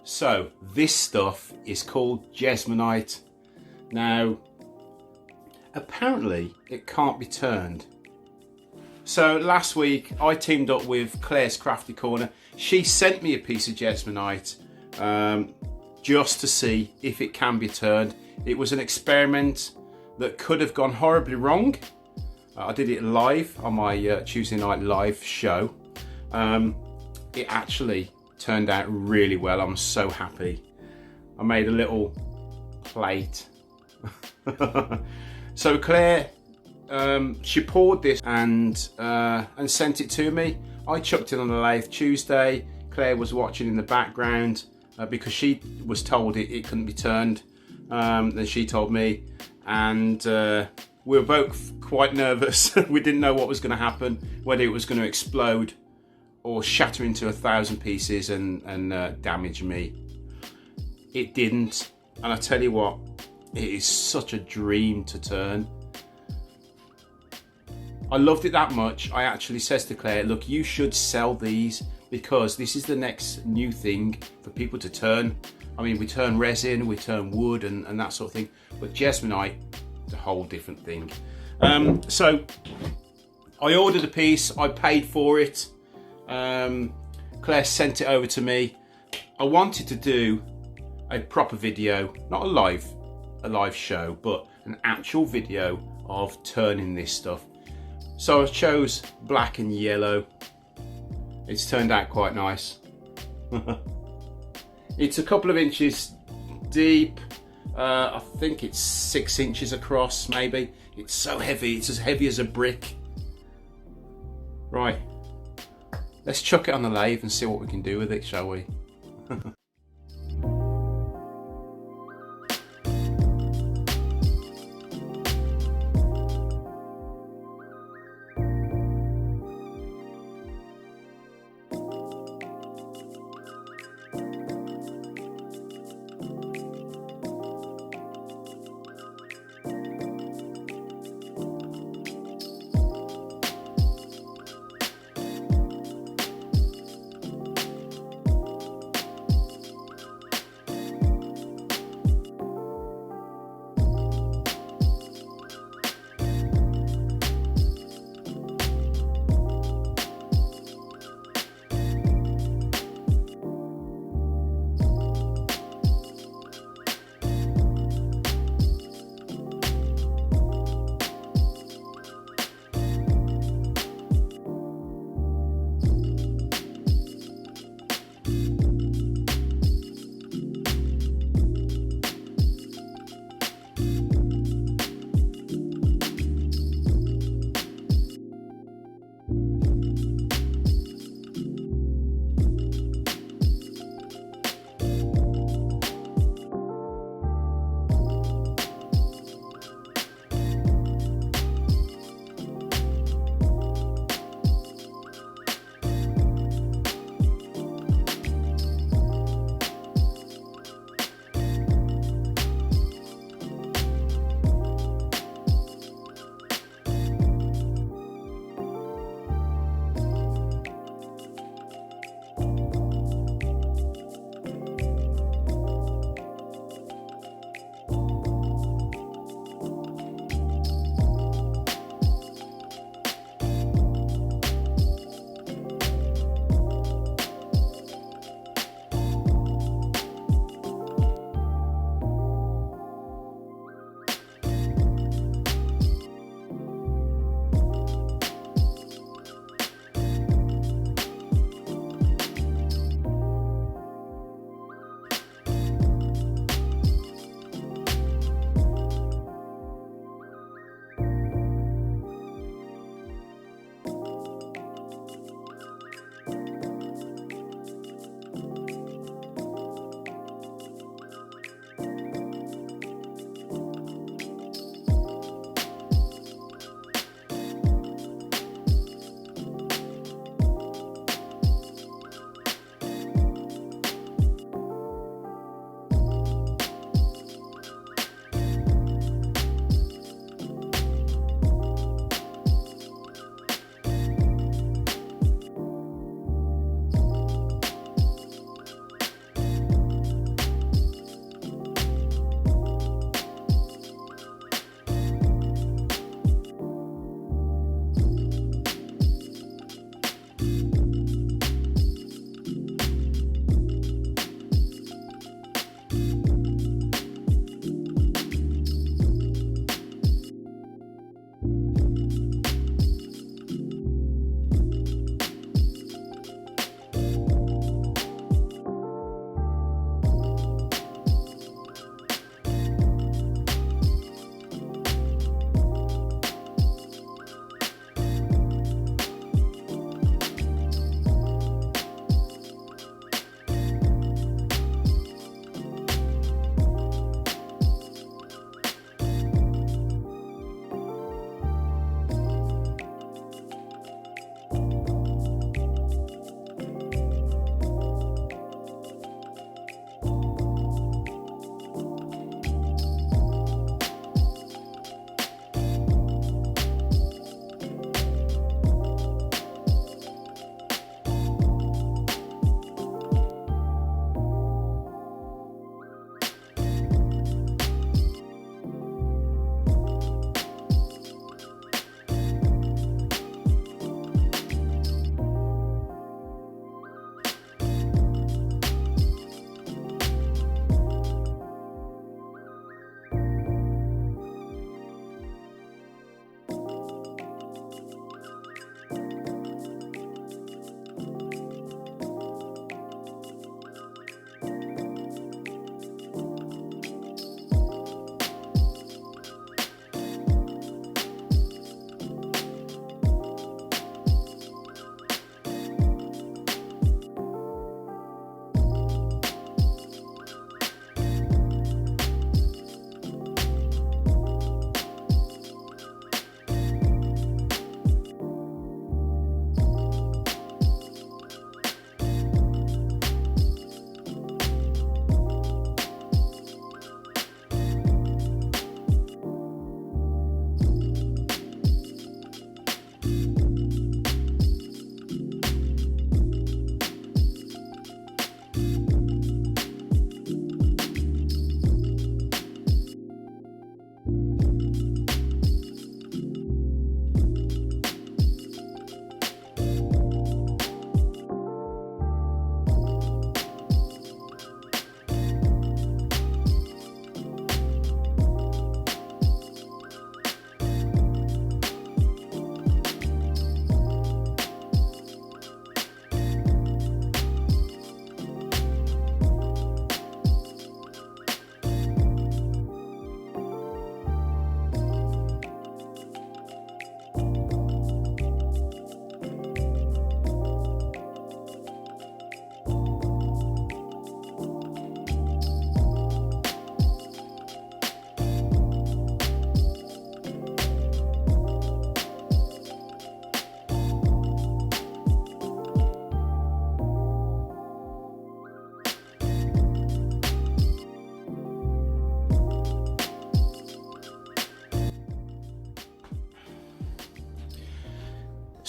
So this stuff is called Jesmonite. Now, apparently it can't be turned. So last week I teamed up with Claires Crafty Corner. She sent me a piece of Jesmonite just to see if it can be turned. It was an experiment that could have gone horribly wrong. I did it live on my Tuesday night live show. It actually turned out really well. I'm so happy. I made a little plate. So Claire, she poured this and sent it to me. I chucked it on the lathe Tuesday. Claire was watching in the background because she was told it couldn't be turned. Then she told me, and we were both quite nervous. We didn't know what was going to happen, whether it was going to explode or shatter into 1,000 pieces and damage me. It didn't, and I tell you what, it is such a dream to turn. I loved it that much. I actually says to Claire, look, you should sell these because this is the next new thing for people to turn. I mean, we turn resin, we turn wood and that sort of thing, but Jesmonite is a whole different thing. So I ordered a piece, I paid for it. Claire sent it over to me. I wanted to do a proper video, not a live show, but an actual video of turning this stuff. So I chose black and yellow. It's turned out quite nice. It's a couple of inches deep. I think it's 6 inches across, maybe. It's so heavy, it's as heavy as a brick. Right, let's chuck it on the lathe and see what we can do with it, shall we?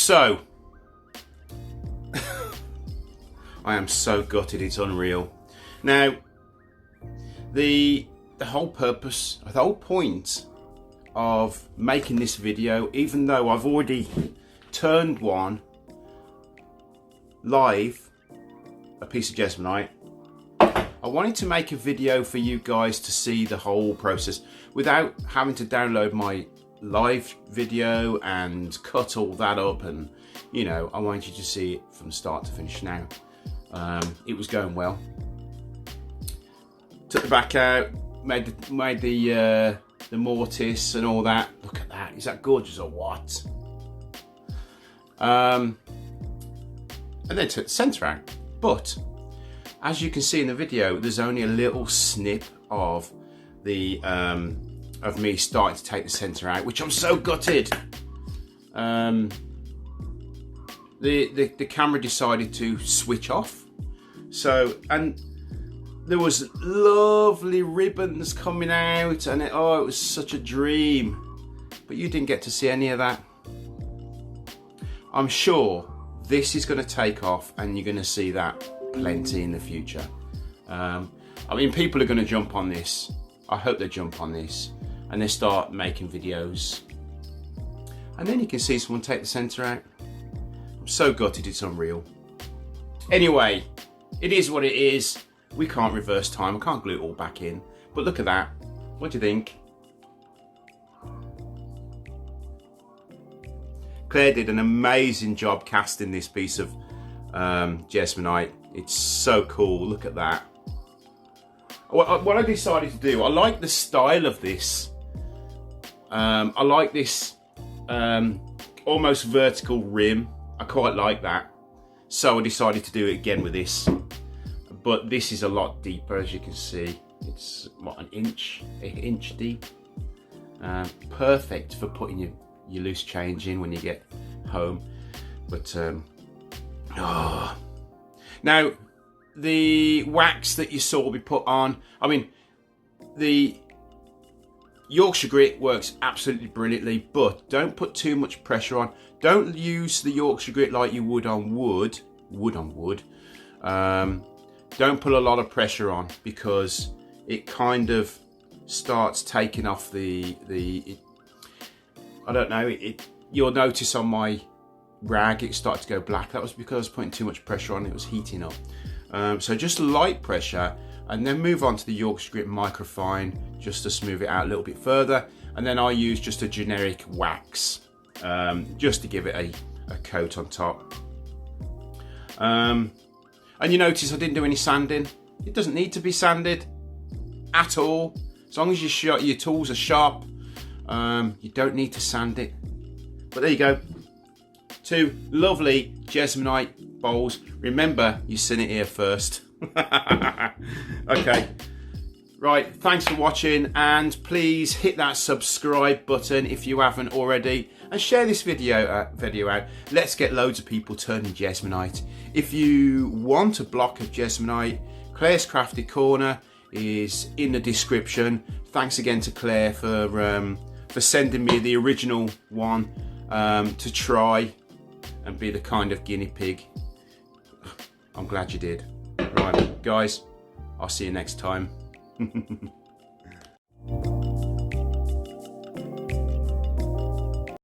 So, I am so gutted, it's unreal. Now, the whole purpose, the whole point of making this video, even though I've already turned one live, a piece of Jesmonite, I wanted to make a video for you guys to see the whole process without having to download my live video and cut all that up, and you know, I wanted you to see it from start to finish. Now, it was going well. Took the back out, made the mortise and all that. Look at that, is that gorgeous or what? And then took the centre out. But as you can see in the video, there's only a little snip of the of me starting to take the centre out, which I'm so gutted. The camera decided to switch off. So, and there was lovely ribbons coming out, and it was such a dream. But you didn't get to see any of that. I'm sure this is going to take off, and you're going to see that plenty in the future. I mean, people are going to jump on this. I hope they jump on this and they start making videos. And then you can see someone take the centre out. I'm so gutted, it's unreal. Anyway, it is what it is. We can't reverse time. I can't glue it all back in. But look at that. What do you think? Claire did an amazing job casting this piece of Jesmonite. It's so cool. Look at that. What I decided to do, I like the style of this. I like this almost vertical rim. I quite like that. So I decided to do it again with this. But this is a lot deeper, as you can see. It's what, an inch deep. Perfect for putting your loose change in when you get home. But now the wax that you saw me put on, I mean, the Yorkshire grit works absolutely brilliantly, but don't put too much pressure on. Don't use the Yorkshire grit like you would on wood. Don't put a lot of pressure on, because it kind of starts taking off I don't know, you'll notice on my rag it started to go black. That was because I was putting too much pressure on, it was heating up. So just light pressure, and then move on to the Yorkshire grit microfine just to smooth it out a little bit further. And then I use just a generic wax just to give it a coat on top. And you notice I didn't do any sanding. It doesn't need to be sanded at all. As long as your tools are sharp, you don't need to sand it. But there you go. 2 lovely Jesmonite bowls. Remember, you've seen it here first. Okay. Right, thanks for watching, and please hit that subscribe button if you haven't already, and share this video out. Let's get loads of people turning Jesmonite. If you want a block of Jesmonite, Claire's Crafty Corner is in the description. Thanks again to Claire for sending me the original one to try and be the kind of guinea pig. I'm glad you did. Right, guys, I'll see you next time.